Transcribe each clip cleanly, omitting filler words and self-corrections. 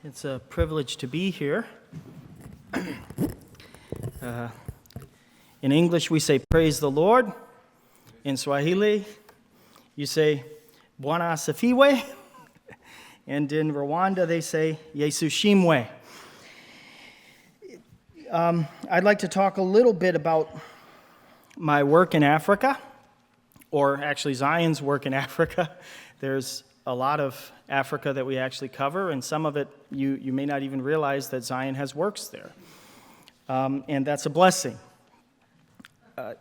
It's a privilege to be here. In English, we say, praise the Lord. In Swahili, you say, Bwana asifiwe. And in Rwanda, they say, Yesu shimwe. I'd like to talk a little bit about my work in Africa, or actually Zion's work in Africa. There's a lot of Africa that we actually cover, and some of it you may not even realize that Zion has works there. And that's a blessing.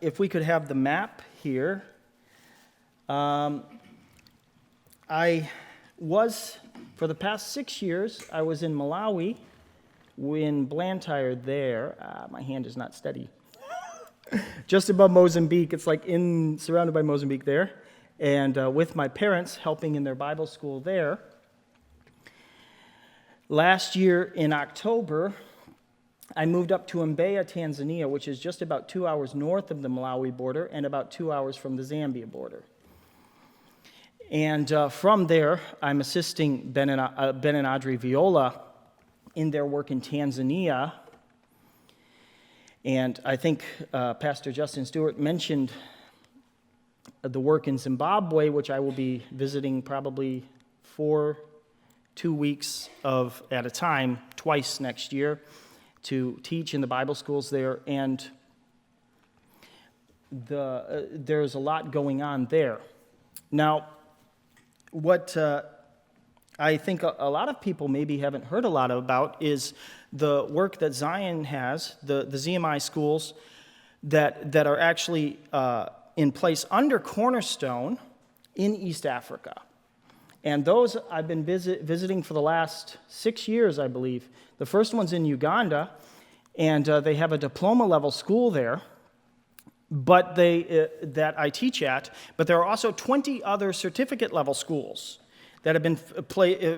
If we could have the map here. For the past 6 years, I was in Malawi, in Blantyre there. My hand is not steady. Just above Mozambique. It's like surrounded by Mozambique there. And with my parents, helping in their Bible school there. Last year in October, I moved up to Mbeya, Tanzania, which is just about 2 hours north of the Malawi border and about 2 hours from the Zambia border. And from there, I'm assisting Ben and Audrey Viola in their work in Tanzania. And I think Pastor Justin Stewart mentioned the work in Zimbabwe, which I will be visiting probably for 2 weeks at a time, twice next year, to teach in the Bible schools there. And there's a lot going on there. Now, what I think a lot of people maybe haven't heard a lot about is the work that Zion has, the ZMI schools that are actually in place under Cornerstone in East Africa. And those I've been visiting for the last 6 years, I believe. The first one's in Uganda, and they have a diploma-level school there, but that I teach at. But there are also 20 other certificate-level schools that have been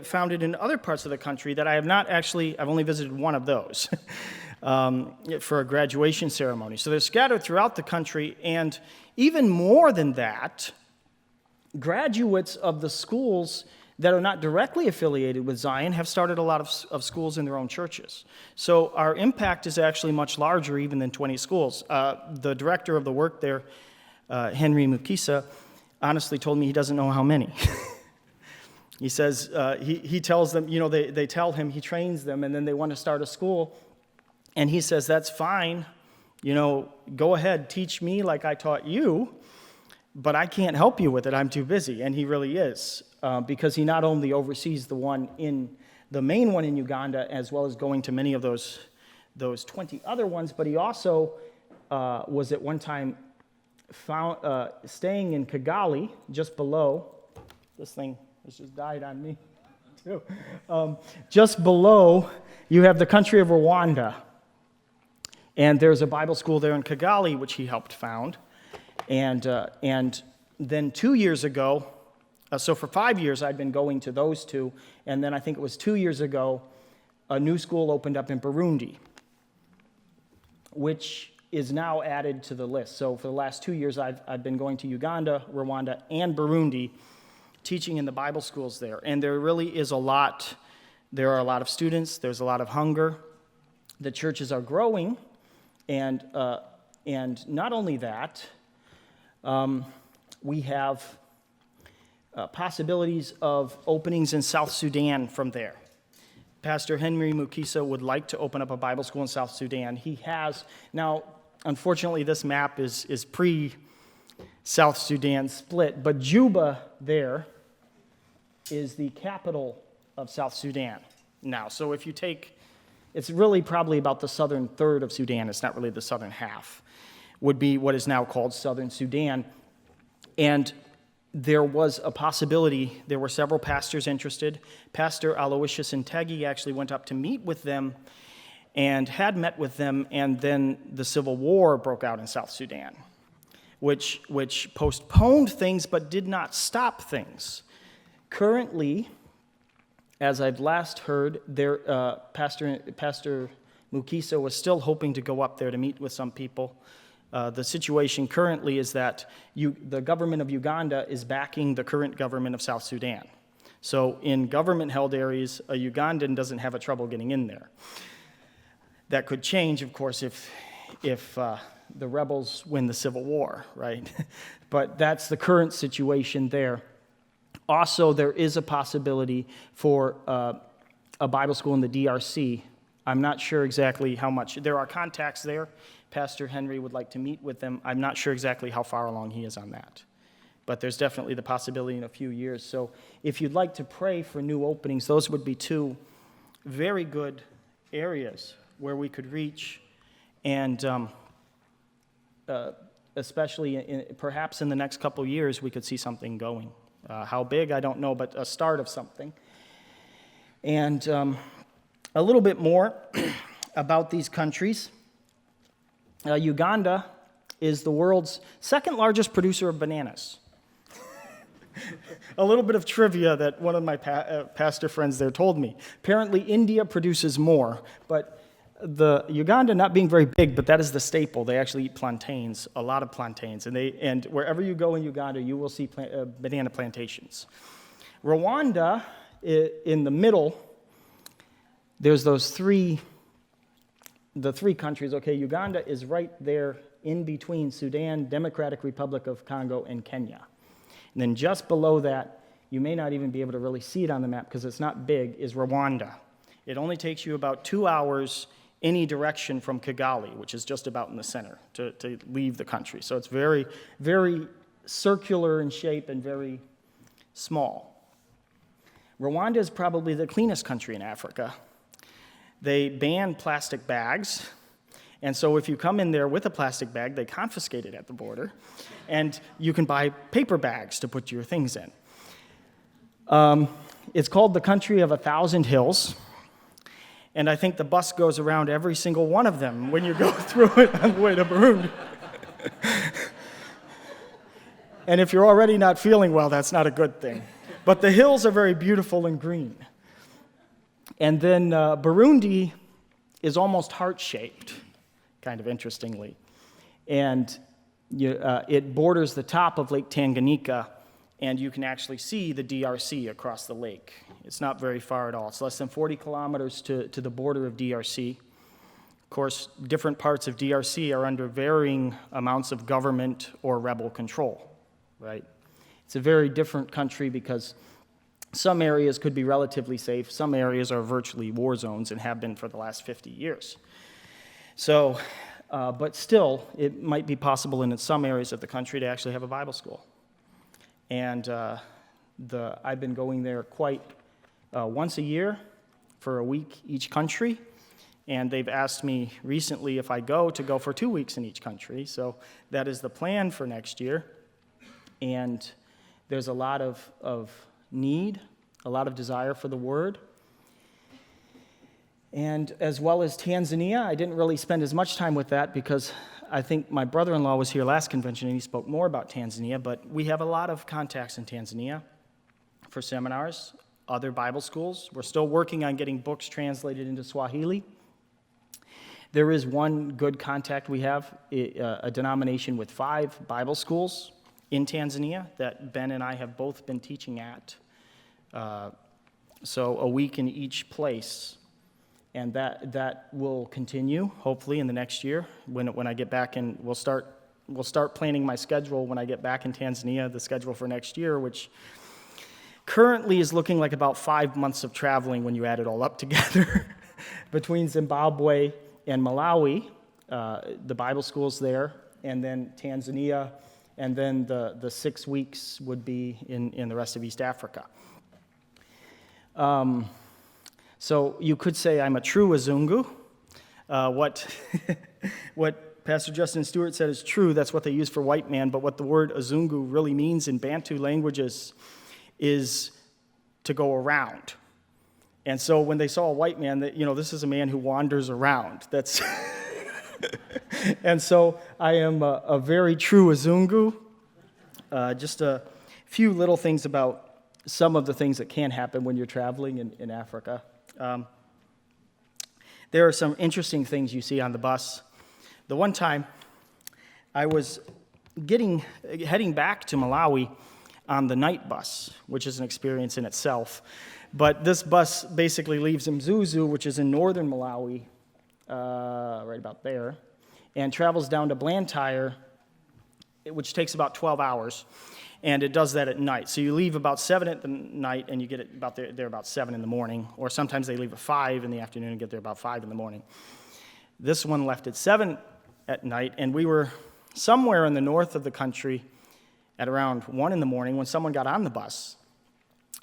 founded in other parts of the country that I have not actually. I've only visited one of those for a graduation ceremony. So they're scattered throughout the country, and even more than that, graduates of the schools that are not directly affiliated with Zion have started a lot of schools in their own churches. So our impact is actually much larger even than 20 schools. The director of the work there, Henry Mukisa, honestly told me he doesn't know how many. He says, he tells them, they tell him, he trains them, and then they want to start a school. And he says, that's fine. Go ahead, teach me like I taught you, but I can't help you with it. I'm too busy. And he really is, because he not only oversees the main one in Uganda, as well as going to many of those 20 other ones, but he also was at one time staying in Kigali, just below. This thing has just died on me, too. Just below, you have the country of Rwanda. And there's a Bible school there in Kigali, which he helped found. And then 2 years ago, so for 5 years I'd been going to those two, and then I think it was 2 years ago, a new school opened up in Burundi, which is now added to the list. So for the last 2 years I've been going to Uganda, Rwanda, and Burundi, teaching in the Bible schools there. And there really is there are a lot of students, there's a lot of hunger. The churches are growing, and not only that, we have possibilities of openings in South Sudan from there. Pastor Henry Mukisa would like to open up a Bible school in South Sudan. He has. Now, unfortunately, this map is pre-South Sudan split, but Juba there is the capital of South Sudan now. So if you it's really probably about the southern third of Sudan. It's not really the southern half. Would be what is now called Southern Sudan. And there was a possibility, there were several pastors interested. Pastor Aloysius Ntegi actually went up to meet with them and had met with them, and then the civil war broke out in South Sudan, which postponed things but did not stop things. Currently, as I've last heard, Pastor Mukisa was still hoping to go up there to meet with some people. The situation currently is that the government of Uganda is backing the current government of South Sudan. So in government-held areas, a Ugandan doesn't have a trouble getting in there. That could change, of course, if the rebels win the Civil War, right? But that's the current situation there. Also, there is a possibility for a Bible school in the DRC. I'm not sure exactly how much. There are contacts there. Pastor Henry would like to meet with them. I'm not sure exactly how far along he is on that. But there's definitely the possibility in a few years. So if you'd like to pray for new openings, those would be two very good areas where we could reach, and especially perhaps in the next couple years, we could see something going. How big, I don't know, but a start of something. And a little bit more about these countries. Uganda is the world's second largest producer of bananas. A little bit of trivia that one of my pastor friends there told me. Apparently, India produces more, but the Uganda not being very big, but that is the staple. They actually eat plantains, a lot of plantains, and wherever you go in Uganda, you will see banana plantations. Rwanda, in the middle, there's the three countries. Okay, Uganda is right there in between Sudan, Democratic Republic of Congo, and Kenya. And then just below that, you may not even be able to really see it on the map because it's not big, is Rwanda. It only takes you about 2 hours any direction from Kigali, which is just about in the center, to leave the country. So it's very, very circular in shape and very small. Rwanda is probably the cleanest country in Africa. They ban plastic bags, and so if you come in there with a plastic bag, they confiscate it at the border, and you can buy paper bags to put your things in. It's called the country of 1,000 hills, and I think the bus goes around every single one of them when you go through it on the way to Burundi. And if you're already not feeling well, that's not a good thing. But the hills are very beautiful and green. And then Burundi is almost heart-shaped, kind of interestingly. And it borders the top of Lake Tanganyika, and you can actually see the DRC across the lake. It's not very far at all. It's less than 40 kilometers to the border of DRC. Of course, different parts of DRC are under varying amounts of government or rebel control, right? It's a very different country because some areas could be relatively safe. Some areas are virtually war zones and have been for the last 50 years. So, but still, it might be possible in some areas of the country to actually have a Bible school. And I've been going there quite once a year for a week each country. And they've asked me recently if I go for 2 weeks in each country. So that is the plan for next year. And there's a lot of need, a lot of desire for the word. And as well as Tanzania, I didn't really spend as much time with that because I think my brother-in-law was here last convention and he spoke more about Tanzania, but we have a lot of contacts in Tanzania for seminars, other Bible schools. We're still working on getting books translated into Swahili. There is one good contact we have, a denomination with 5 Bible schools in Tanzania that Ben and I have both been teaching at. So a week in each place. And that will continue, hopefully, in the next year when I get back, and we'll start planning my schedule when I get back in Tanzania, the schedule for next year, which currently is looking like about 5 months of traveling when you add it all up together between Zimbabwe and Malawi, the Bible schools there, and then Tanzania, and then the 6 weeks would be in the rest of East Africa. So you could say I'm a true Azungu. What Pastor Justin Stewart said is true. That's what they use for white man. But what the word Azungu really means in Bantu languages is to go around. And so when they saw a white man, this is a man who wanders around. That's and so I am a very true Azungu. Just a few little things about some of the things that can happen when you're traveling in Africa. There are some interesting things you see on the bus. The one time I was heading back to Malawi on the night bus, which is an experience in itself. But this bus basically leaves Mzuzu, which is in northern Malawi, right about there, and travels down to Blantyre, which takes about 12 hours, and it does that at night. So you leave about 7 at the night, and you get it about there about 7 in the morning, or sometimes they leave at 5 in the afternoon and get there about 5 in the morning. This one left at 7 at night, and we were somewhere in the north of the country at around 1 in the morning when someone got on the bus,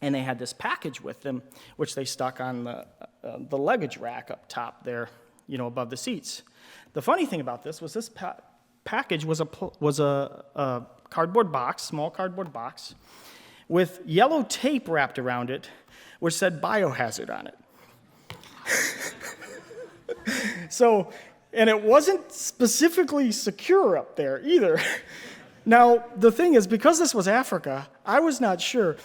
and they had this package with them, which they stuck on the luggage rack up top there, above the seats. The funny thing about this was this package was a cardboard box, small cardboard box, with yellow tape wrapped around it, which said biohazard on it. So, and it wasn't specifically secure up there either. Now, the thing is, because this was Africa, I was not sure.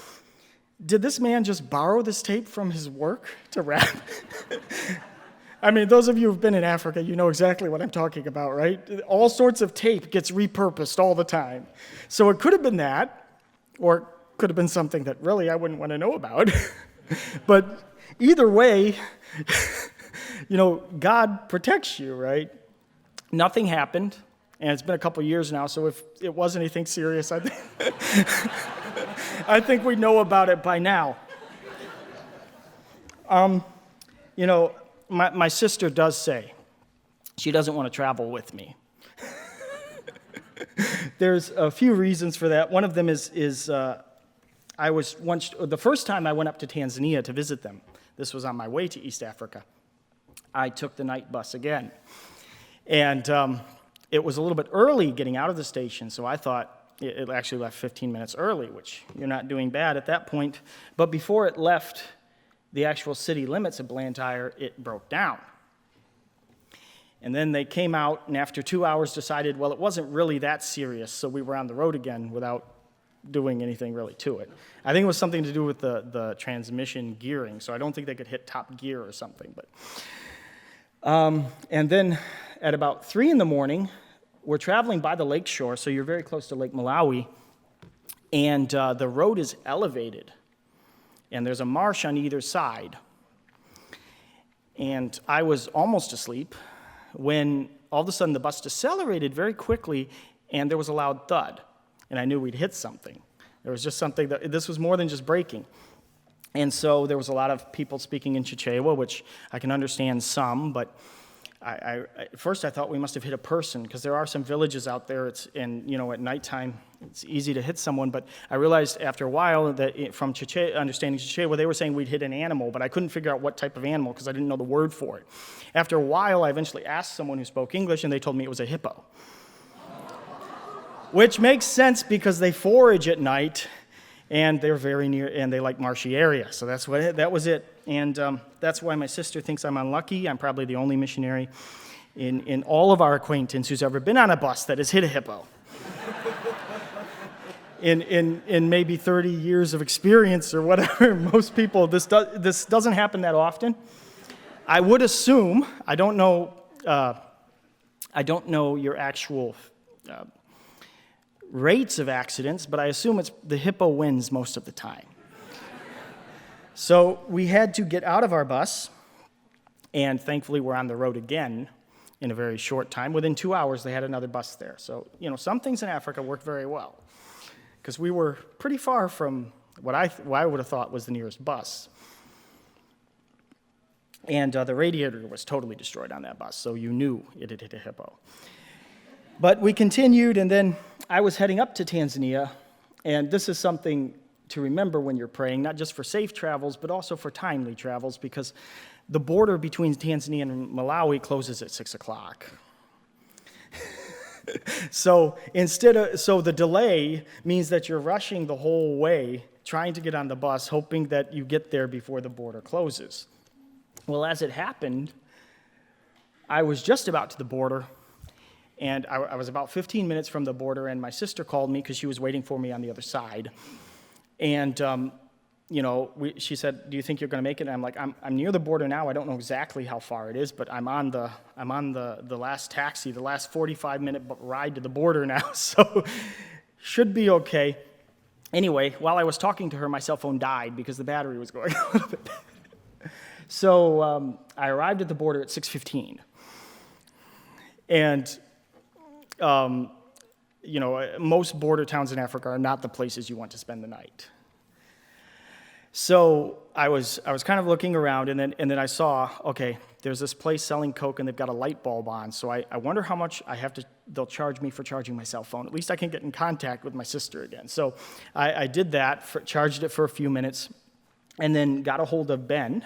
Did this man just borrow this tape from his work to wrap? I mean, those of you who've been in Africa, you know exactly what I'm talking about, right? All sorts of tape gets repurposed all the time. So it could have been that, or it could have been something that really I wouldn't want to know about. But either way, God protects you, right? Nothing happened, and it's been a couple years now, so if it was anything serious, I think we know about it by now. My sister does say she doesn't want to travel with me. There's a few reasons for that. One of them is I was once, the first time I went up to Tanzania to visit them, this was on my way to East Africa, I took the night bus again. And it was a little bit early getting out of the station, so I thought it actually left 15 minutes early, which you're not doing bad at that point. But before it left the actual city limits of Blantyre, it broke down. And then they came out, and after 2 hours decided, well, it wasn't really that serious, so we were on the road again without doing anything really to it. I think it was something to do with the transmission gearing, so I don't think they could hit top gear or something. But and then at about 3 in the morning, we're traveling by the lake shore, so you're very close to Lake Malawi, and the road is elevated, and there's a marsh on either side. And I was almost asleep when all of a sudden the bus decelerated very quickly, and there was a loud thud, and I knew we'd hit something. There was just something this was more than just braking. And so there was a lot of people speaking in Chichewa, which I can understand some, but at first I thought we must have hit a person, because there are some villages out there, at nighttime it's easy to hit someone, but I realized after a while that from understanding Chichewa, they were saying we'd hit an animal, but I couldn't figure out what type of animal because I didn't know the word for it. After a while, I eventually asked someone who spoke English, and they told me it was a hippo. Which makes sense because they forage at night, and they're very near, and they like marshy areas. So that was it. And that's why my sister thinks I'm unlucky. I'm probably the only missionary in all of our acquaintance who's ever been on a bus that has hit a hippo. in maybe 30 years of experience or whatever, most people, this doesn't happen that often. I would assume, I don't know your actual rates of accidents, but I assume it's the hippo wins most of the time. So we had to get out of our bus, and thankfully we're on the road again in a very short time. Within 2 hours, they had another bus there. So, some things in Africa work very well, because we were pretty far from what I would have thought was the nearest bus. And the radiator was totally destroyed on that bus, so you knew it had hit a hippo. But we continued, and then I was heading up to Tanzania, and this is something to remember when you're praying, not just for safe travels, but also for timely travels, because the border between Tanzania and Malawi closes at 6 o'clock. So the delay means that you're rushing the whole way, trying to get on the bus, hoping that you get there before the border closes. Well, as it happened, I was just about to the border, and I was about 15 minutes from the border, and my sister called me because she was waiting for me on the other side. And, she said, "Do you think you're going to make it?" And I'm like, I'm near the border now. I don't know exactly how far it is, but I'm on the last taxi, the last 45-minute ride to the border now, so should be okay. Anyway, while I was talking to her, my cell phone died because the battery was going a little bit. So I arrived at the border at 6:15. And, most border towns in Africa are not the places you want to spend the night. So I was kind of looking around, and then I saw, okay, there's this place selling Coke, and they've got a light bulb on. So I wonder how much they'll charge me for charging my cell phone. At least I can get in contact with my sister again. So I did that, charged it for a few minutes, and then got a hold of Ben,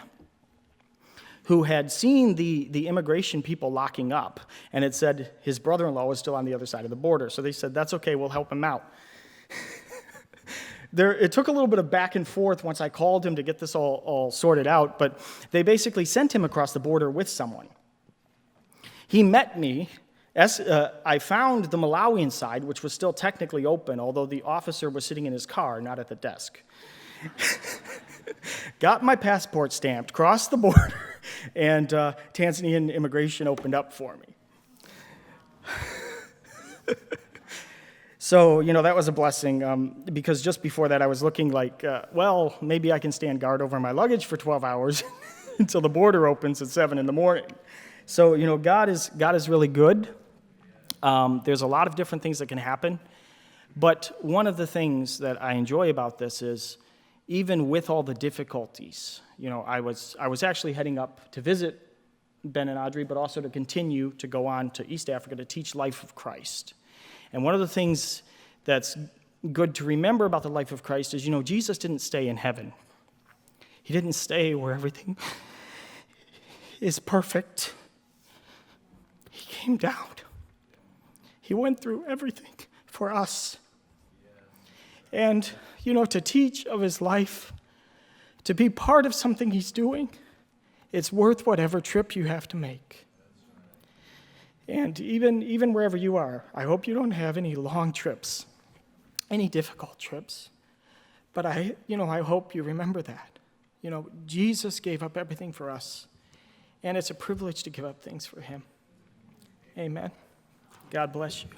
who had seen the immigration people locking up, and it said his brother-in-law was still on the other side of the border. So they said, that's okay, we'll help him out. It took a little bit of back and forth once I called him to get this all sorted out, but they basically sent him across the border with someone. He met me. I found the Malawian side, which was still technically open, although the officer was sitting in his car, not at the desk. Got my passport stamped, crossed the border, and Tanzanian immigration opened up for me. So, that was a blessing, because just before that I was looking like, maybe I can stand guard over my luggage for 12 hours until the border opens at 7 in the morning. So, God is really good. There's a lot of different things that can happen, but one of the things that I enjoy about this is, even with all the difficulties, I was actually heading up to visit Ben and Audrey, but also to continue to go on to East Africa to teach life of Christ. And one of the things that's good to remember about the life of Christ is, Jesus didn't stay in heaven. He didn't stay where everything is perfect. He came down. He went through everything for us. And, to teach of his life, to be part of something he's doing, it's worth whatever trip you have to make. And even wherever you are, I hope you don't have any long trips, any difficult trips. But I hope you remember that. Jesus gave up everything for us, and it's a privilege to give up things for him. Amen. God bless you.